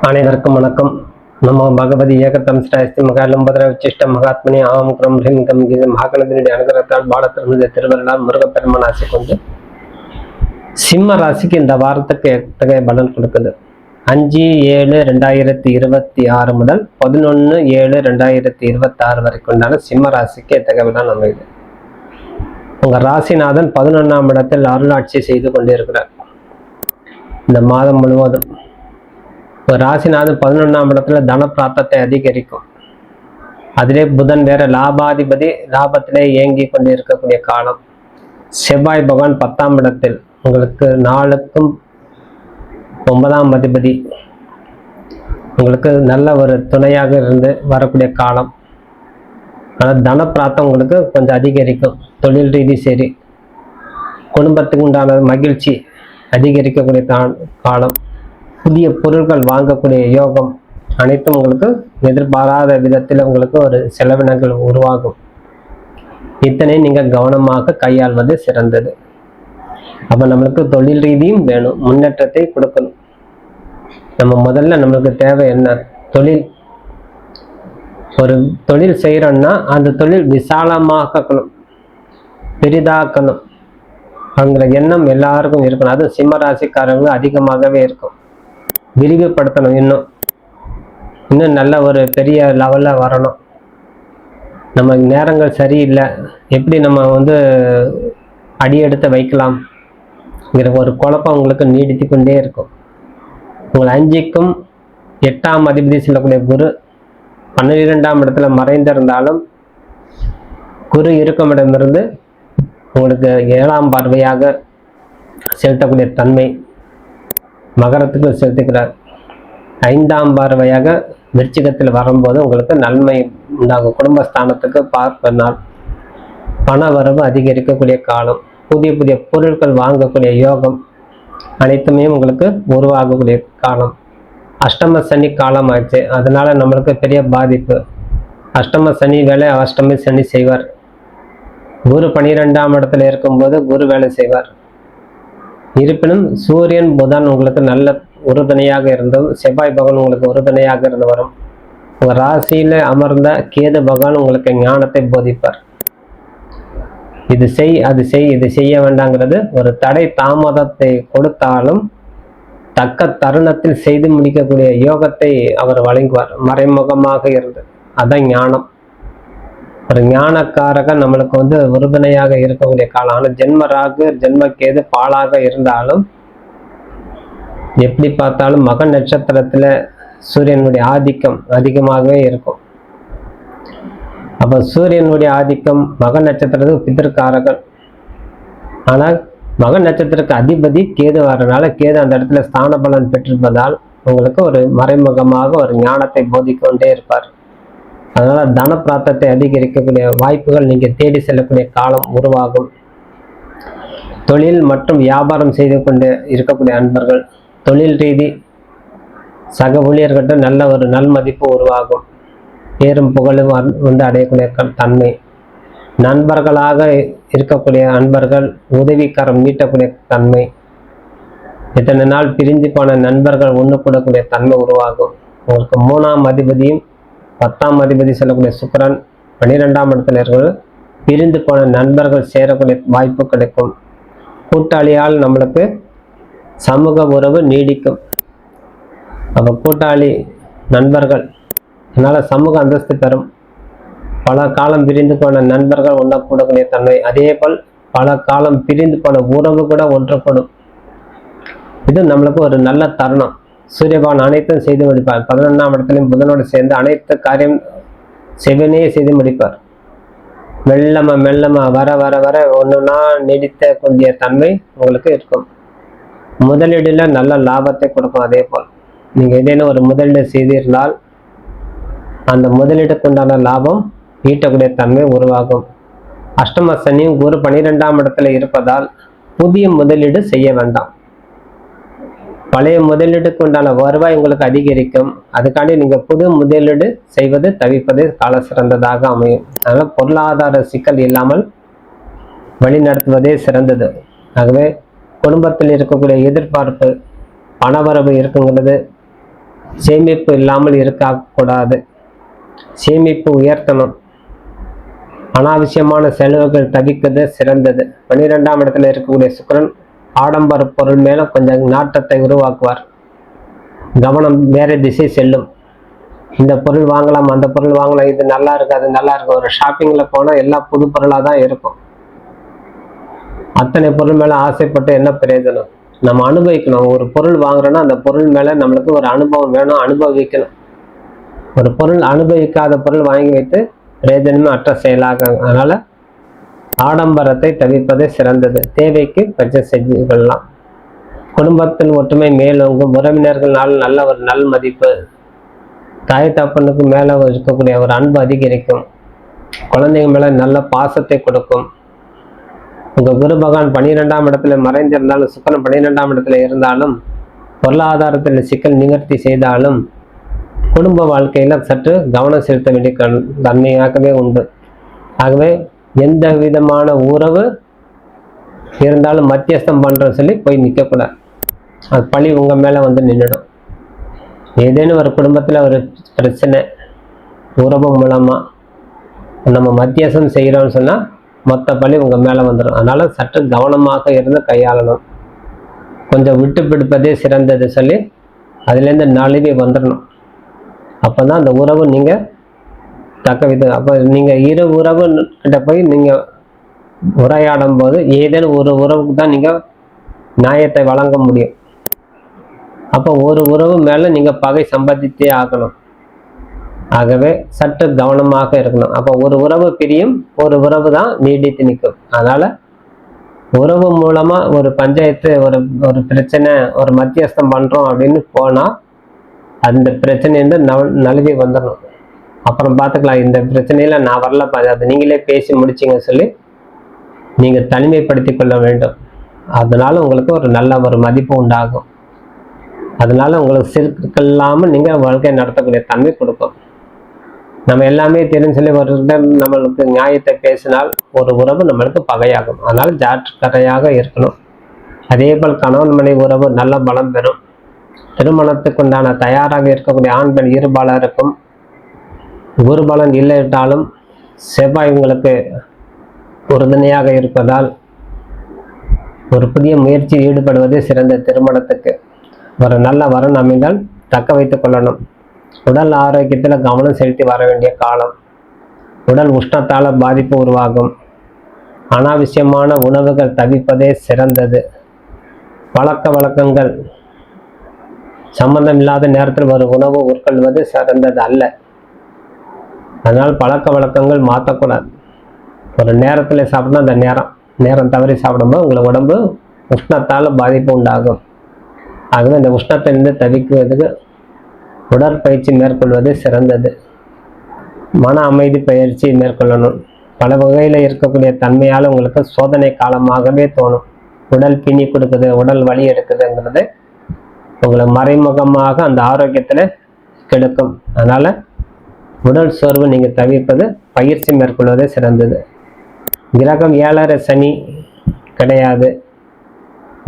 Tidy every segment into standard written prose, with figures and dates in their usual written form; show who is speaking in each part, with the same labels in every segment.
Speaker 1: அனைவருக்கும் வணக்கம். நமோ பகவதி ஏகத்தம் ஸ்ரீ மகாலம்பதர உச்சிஷ்ட மகாத்மனி ஆம் கிரம் ஹிம் கம் கீத மகாகணத்தினுடைய அனுகிரகத்தால் பாலத்திருந்த திருவருளால் முருகப்பெருமான் ஆசை கொண்டு சிம்ம ராசிக்கு இந்த வாரத்துக்கு எத்தகைய பலன் கொடுக்குது. 5/7/2026 முதல் 11/7/2026 வரைக்கும் உண்டான சிம்ம ராசிக்கு எத்தகைய பலன் அமையுது. உங்க ராசிநாதன் 11ஆம் இடத்தில் அருளாட்சி செய்து கொண்டிருக்கிறார். இந்த மாதம் முழுவதும் ராசிநாதன் 11ஆம் இடத்துல தன பிராப்தத்தை அதிகரிக்கும். அதிலே புதன் வேற லாபாதிபதி, லாபத்திலே இயங்கி கொண்டு இருக்கக்கூடிய காலம். செவ்வாய் பகவான் 10ஆம் இடத்தில் உங்களுக்கு 4க்கும் 9ஆம் அதிபதி உங்களுக்கு நல்ல ஒரு துணையாக இருந்து வரக்கூடிய காலம். ஆனால் தன பிராப்தம் உங்களுக்கு கொஞ்சம் அதிகரிக்கும். தொழில் ரீதி சரி, குடும்பத்துக்கு உண்டான மகிழ்ச்சி அதிகரிக்கக்கூடிய காலம். புதிய பொருட்கள் வாங்கக்கூடிய யோகம் அனைத்தும் உங்களுக்கு எதிர்பாராத விதத்தில் உங்களுக்கு ஒரு செலவினங்கள் உருவாகும். இத்தனை நீங்கள் கவனமாக கையாள்வது சிறந்தது. அப்போ நம்மளுக்கு தொழில் ரீதியும் வேணும், முன்னேற்றத்தை கொடுக்கணும். நம்ம முதல்ல நம்மளுக்கு தேவை என்ன? தொழில். ஒரு தொழில் செய்கிறோன்னா அந்த தொழில் விசாலமாக்கணும், பெரிதாக்கணும் அப்படிங்கிற எண்ணம் எல்லாருக்கும் இருக்கணும். அது சிம்ம ராசிக்காரங்க அதிகமாகவே இருக்கும். விரிவுபடுத்தணும், இன்னும் நல்ல ஒரு பெரிய லெவலில் வரணும். நம்ம நேரங்கள் சரியில்லை, எப்படி நம்ம அடியெடுத்து வைக்கலாம்ங்கிற ஒரு குழப்பம் உங்களுக்கு நீடித்து கொண்டே இருக்கும். உங்கள் 5க்கும் 8ஆம் அதிபதி செல்லக்கூடிய குரு 12ஆம் இடத்துல மறைந்திருந்தாலும் குரு இருக்குமிடமிருந்து உங்களுக்கு 7ஆம் பார்வையாக செலுத்தக்கூடிய தன்மை மகரத்துக்கு செலுத்துகிறார். 5ஆம் பார்வையாக விருச்சிகத்தில் வரும்போது உங்களுக்கு நன்மை உண்டாகும். குடும்பஸ்தானத்துக்கு பார்ப்பனால் பண வரவு அதிகரிக்கக்கூடிய காலம். புதிய புதிய பொருட்கள் வாங்கக்கூடிய யோகம் அனைத்துமே உங்களுக்கு உருவாகக்கூடிய காலம். அஷ்டம சனி காலம் ஆச்சு, அதனால நம்மளுக்கு பெரிய பாதிப்பு. அஷ்டம சனி வேலை அஷ்டமி சனி செய்வார். குரு 12ஆம் இடத்துல இருக்கும்போது குரு வேலை செய்வார். இருப்பினும் சூரியன் புதன் உங்களுக்கு நல்ல உறுதுணையாக இருந்தும், செவ்வாய் பகவான் உங்களுக்கு உறுதுணையாக இருந்து வரும். உங்கள் ராசியில் அமர்ந்த கேது பகவான் உங்களுக்கு ஞானத்தை போதிப்பார். இது செய், அது செய், இது செய்ய வேண்டாங்கிறது ஒரு தடை தாமதத்தை கொடுத்தாலும் தக்க தருணத்தில் செய்து முடிக்கக்கூடிய யோகத்தை அவர் வழங்குவார், மறைமுகமாக இருந்து. அதான் ஞானம். ஒரு ஞானக்காரக நம்மளுக்கு உறுதுணையாக இருக்கக்கூடிய காலம். ஆனால் ஜென்மராகு ஜென்மக்கேது பாலாக இருந்தாலும் எப்படி பார்த்தாலும் மக நட்சத்திரத்துல சூரியனுடைய ஆதிக்கம் அதிகமாகவே இருக்கும். அப்போ சூரியனுடைய ஆதிக்கம் மக நட்சத்திரத்துக்கு பிதற்காரர்கள். ஆனால் மக நட்சத்திரத்துக்கு அதிபதி கேது வரனால கேது அந்த இடத்துல ஸ்தான பலன் பெற்றிருப்பதால் உங்களுக்கு ஒரு மறைமுகமாக ஒரு ஞானத்தை போதிக்கொண்டே இருப்பார். அதனால தன பிராப்தத்தை அதிகரிக்கக்கூடிய வாய்ப்புகள் நீங்க தேடி செல்லக்கூடிய காலம் உருவாகும். தொழில் மற்றும் வியாபாரம் செய்து கொண்டு இருக்கக்கூடிய அன்பர்கள், தொழில் ரீதி சக ஊழியர்கிட்ட நல்ல ஒரு நல்மதிப்பு உருவாகும். பேரும் புகழும் அடையக்கூடிய தன்மை. நண்பர்களாக இருக்கக்கூடிய அன்பர்கள் உதவிக்கரம் நீட்டக்கூடிய தன்மை. இத்தனை நாள் பிரிஞ்சு போன நண்பர்கள் ஒன்று கூடக்கூடிய தன்மை உருவாகும். உங்களுக்கு 3ஆம் அதிபதியும் 10ஆம் அதிபதி செல்லக்கூடிய சுக்கிரன் 12ஆம் இடத்துல இருக்கிற பிரிந்து போன நண்பர்கள் சேரக்கூடிய வாய்ப்பு கிடைக்கும். கூட்டாளியால் நம்மளுக்கு சமூக உறவு நீடிக்கும். அப்போ கூட்டாளி நண்பர்கள் அதனால சமூக அந்தஸ்து பெறும். பல காலம் பிரிந்து போன நண்பர்கள் ஒன்றக்கூடக்கூடிய தன்மை. அதே போல் பல காலம் பிரிந்து போன உறவு கூட ஒன்றுபடும். இது நம்மளுக்கு ஒரு நல்ல தருணம். சூரிய பகவான் அனைத்தும் செய்து முடிப்பார். 11ஆம் இடத்துலையும் புதனோடு சேர்ந்து அனைத்து காரியம் செவனே செய்து முடிப்பார். மெல்லமா வர வர வர ஒன்றுனா நீடித்த கூடிய தன்மை உங்களுக்கு இருக்கும். முதலீடுல நல்ல லாபத்தை கொடுக்கும். அதே போல் நீங்க ஏதேனும் ஒரு முதலீடு செய்திருந்தால் அந்த முதலீடுக்கு உண்டான லாபம் ஈட்டக்கூடிய தன்மை உருவாகும். அஷ்டம சனியும் குரு 12ஆம் இடத்துல இருப்பதால் புதிய முதலீடு செய்ய வேண்டாம். பழைய முதலீடுக்கு உண்டான வருவாய் உங்களுக்கு அதிகரிக்கும். அதுக்காண்டி நீங்க புது முதலீடு செய்வது தவிர்ப்பது கால சிறந்ததாக அமையும். அதனால பொருளாதார சிக்கல் இல்லாமல் வழி நடத்துவதே சிறந்தது. ஆகவே குடும்பத்தில் இருக்கக்கூடிய எதிர்பார்ப்பு பணவரவு இருக்குங்கிறது சேமிப்பு இல்லாமல் இருக்கக்கூடாது. சேமிப்பு உயர்த்தணும். அனாவசியமான செலவுகள் தவிர்க்கிறது சிறந்தது. 12ஆம் இடத்துல இருக்கக்கூடிய சுக்கிரன் ஆடம்பர பொருள் மேல கொஞ்சம் நாட்டத்தை உருவாக்குவார். கவனம் வேற திசை செல்லும். இந்த பொருள் வாங்கலாம், அந்த பொருள் வாங்கலாம், இது நல்லா இருக்கு, அது நல்லா இருக்கு. ஒரு ஷாப்பிங்ல போனா எல்லாம் புது பொருளா தான் இருக்கும். அத்தனை பொருள் மேல ஆசைப்பட்டு என்ன பிரயோஜனம்? நம்ம அனுபவிக்கணும். ஒரு பொருள் வாங்குறோம்னா அந்த பொருள் மேல நம்மளுக்கு ஒரு அனுபவம் வேணும், அனுபவிக்கணும். ஒரு பொருள் அனுபவிக்காத பொருள் வாங்கி வைத்து பிரயோஜனமே அற்ற செயலாக. அதனால ஆடம்பரத்தை தவிர்ப்பதே சிறந்தது. தேவைக்கு பட்ஜெட் செஞ்சு கொள்ளலாம். குடும்பத்தில் ஒற்றுமை மேலோங்கும். உறவினர்களால் நல்ல ஒரு நல் மதிப்பு. தாய் தப்பனுக்கு மேல இருக்கக்கூடிய ஒரு அன்பு அதிகரிக்கும். குழந்தைங்க மேல நல்ல பாசத்தை கொடுக்கும். உங்க குரு பகவான் 12ஆம் இடத்துல மறைந்திருந்தாலும், சுக்கிரன் 12ஆம் இடத்துல இருந்தாலும், பொருளாதாரத்தில் சிக்கல் நிவர்த்தி செய்தாலும், குடும்ப வாழ்க்கையில சற்று கவனம் செலுத்த வேண்டிய தன்மையாகவே உண்டு. ஆகவே எந்த விதமான உறவு இருந்தாலும் மத்தியஸ்தம் பண்ற சொல்லி போய் நிற்கக்கூடாது. அது பழி உங்க மேல வந்து நின்றுடும். ஏதேனும் ஒரு குடும்பத்துல ஒரு பிரச்சனை உறவு மூலமா நம்ம மத்தியஸ்தம் செய்யறோம்னு சொன்னா மொத்த பழி உங்க மேல வந்துடும். அதனால சற்று கவனமாக இருந்து கையாளணும். கொஞ்சம் விட்டு பிடிப்பதே சிறந்தது சொல்லி அதுலேருந்து நழுவி வந்துடணும். அப்போதான் அந்த உறவு நீங்க தக்க வித. அப்போ நீங்க இரு உறவு கிட்ட போய் நீங்க உரையாடும் போது ஏதேனும் ஒரு உறவுக்கு தான் நீங்க நியாயத்தை வழங்க முடியும். அப்போ ஒரு உறவு மேல நீங்க பகை சம்பாதித்தே ஆகணும். ஆகவே சற்று கவனமாக இருக்கணும். அப்போ ஒரு உறவு பிரியும், ஒரு உறவு தான் நீடித்து நிற்கும். அதனால உறவு மூலமா ஒரு பஞ்சாயத்து, ஒரு ஒரு பிரச்சனை, ஒரு மத்தியஸ்தம் பண்றோம் அப்படின்னு போனா அந்த பிரச்சனைந்து நழுவி வந்துடணும். அப்புறம் பார்த்துக்கலாம், இந்த பிரச்சனையில நான் வரல, அது நீங்களே பேசி முடிச்சிங்க சொல்லி நீங்க தனிமைப்படுத்தி கொள்ள வேண்டும். அதனால உங்களுக்கு ஒரு நல்ல ஒரு மதிப்பு உண்டாகும். அதனால உங்களுக்கு சிறுக்கள் இல்லாமல் நீங்க வாழ்க்கை நடத்தக்கூடிய தன்மை கொடுக்கும். நம்ம எல்லாமே தெரிஞ்சு சொல்லி ஒரு நம்மளுக்கு நியாயத்தை பேசினால் ஒரு உறவு நம்மளுக்கு பகையாகும். அதனால ஜாக்கிரதையாக இருக்கணும். அதே போல் கணவன் மனைவி உறவு நல்ல பலம் பெறும். திருமணத்துக்கு உண்டான தயாராக இருக்கக்கூடிய ஆண் பெண் இருபாலருக்கும் குரு பலன் இல்லைட்டாலும் செவ்வாய் உங்களுக்கு உறுதுணையாக இருப்பதால் ஒரு புதிய முயற்சியில் ஈடுபடுவது சிறந்த. திருமணத்துக்கு ஒரு நல்ல வரன் அமைந்தால் தக்க வைத்துக் கொள்ளணும். உடல் ஆரோக்கியத்தில் கவனம் செலுத்தி வர வேண்டிய காலம். உடல் உஷ்ணத்தால் பாதிப்பு உருவாகும். அனாவசியமான உணவுகள் தவிர்ப்பதே சிறந்தது. பழக்க வழக்கங்கள் சம்பந்தம் இல்லாத நேரத்தில் ஒரு உணவு உட்கொள்வது சிறந்தது அல்ல. அதனால் பழக்க வழக்கங்கள் மாற்றக்கூடாது. ஒரு நேரத்தில் சாப்பிட்டா அந்த நேரம் தவறி சாப்பிடும்போது உங்களுக்கு உடம்பு உஷ்ணத்தால் பாதிப்பு உண்டாகும். ஆகவே இந்த உஷ்ணத்திலிருந்து தவிர்க்குவதற்கு உடற்பயிற்சி மேற்கொள்வது சிறந்தது. மன அமைதி பயிற்சி மேற்கொள்ளணும். பல வகையில் இருக்கக்கூடிய தன்மையால் உங்களுக்கு சோதனை காலமாகவே தோணும். உடல் பிணி கொடுக்குது, உடல் வலி எடுக்குதுங்கிறது உங்களை மறைமுகமாக அந்த ஆரோக்கியத்தில் கெடுக்கும். அதனால உடல் சோர்வு நீங்கள் தவிர்ப்பது, பயிற்சி மேற்கொள்வதே சிறந்தது. கிரகம் 7.5 சனி கிடையாது,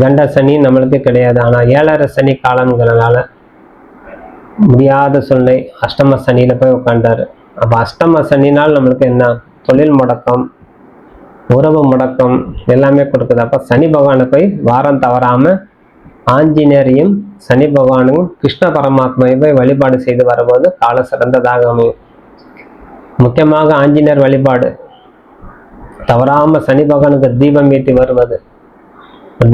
Speaker 1: கண்ட சனி நம்மளுக்கு கிடையாது. ஆனால் 7.5 சனி காலங்கிறனால முடியாத சூழ்நிலை அஷ்டம சனியில போய் உட்காண்டாரு. அப்போ அஷ்டம சனினால் நம்மளுக்கு என்ன? தொழில் முடக்கம், உறவு முடக்கம் எல்லாமே கொடுக்குது. அப்போ சனி பகவானை போய் வாரம் தவறாம ஆஞ்சநேயரையும் சனி பகவானுக்கும் கிருஷ்ண பரமாத்மாவை போய் வழிபாடு செய்து வரும்போது கால சிறந்ததாக அமையும். முக்கியமாக ஆஞ்சநேயர் வழிபாடு தவறாம சனி பகவானுக்கு தீபம் ஏற்றி வருவது,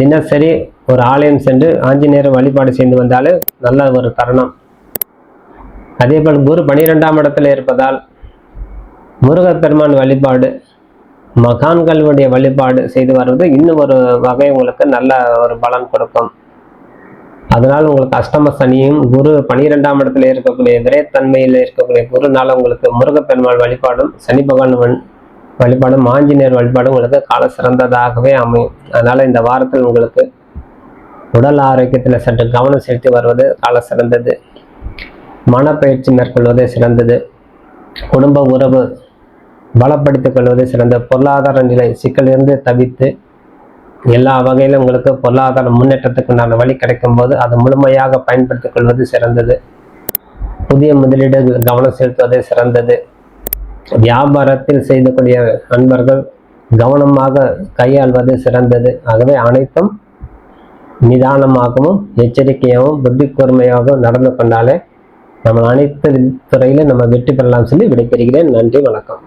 Speaker 1: தினசரி ஒரு ஆலயம் சென்று ஆஞ்சநேயர் வழிபாடு செய்து வந்தாலே நல்ல ஒரு தருணம். அதே போல் குரு 12ஆம் இடத்துல இருப்பதால் முருகப்பெருமான் வழிபாடு, மகான்களுடைய வழிபாடு செய்து வருவது இன்னும் ஒரு வகை உங்களுக்கு நல்ல ஒரு பலன் கொடுக்கும். அதனால் உங்களுக்கு அஷ்டம சனியும் குரு 12ஆம் இடத்துல இருக்கக்கூடிய விரைத்தன்மையில் இருக்கக்கூடிய குருனால உங்களுக்கு முருகப்பெருமான் வழிபாடும் சனி பகவான் வழிபாடும் ஆஞ்சநேயர் வழிபாடும் உங்களுக்கு கால சிறந்ததாகவே அமையும். அதனால இந்த வாரத்தில் உங்களுக்கு உடல் ஆரோக்கியத்தில் சற்று கவனம் செலுத்தி வருவது கால சிறந்தது. மனப்பயிற்சி மேற்கொள்வது சிறந்தது. குடும்ப உறவு பலப்படுத்திக் கொள்வது சிறந்த. பொருளாதார நிலை சிக்கலிருந்து தவிர்த்து எல்லா வகையிலும் உங்களுக்கு பொருளாதார முன்னேற்றத்துக்கு உண்டான வழி கிடைக்கும் போது அதை முழுமையாக பயன்படுத்திக் கொள்வது சிறந்தது. புதிய முதலீடு கவனம் செலுத்துவதே சிறந்தது. வியாபாரத்தில் செய்யக்கூடிய அன்பர்கள் கவனமாக கையாள்வது சிறந்தது. ஆகவே அனைத்தும் நிதானமாகவும் எச்சரிக்கையாகவும் புத்தி கூர்மையாகவும் நடந்து கொண்டாலே நம்ம அனைத்து துறையிலும் நம்ம வெற்றி பெறலாம் சொல்லி விடைபெறுகிறேன். நன்றி, வணக்கம்.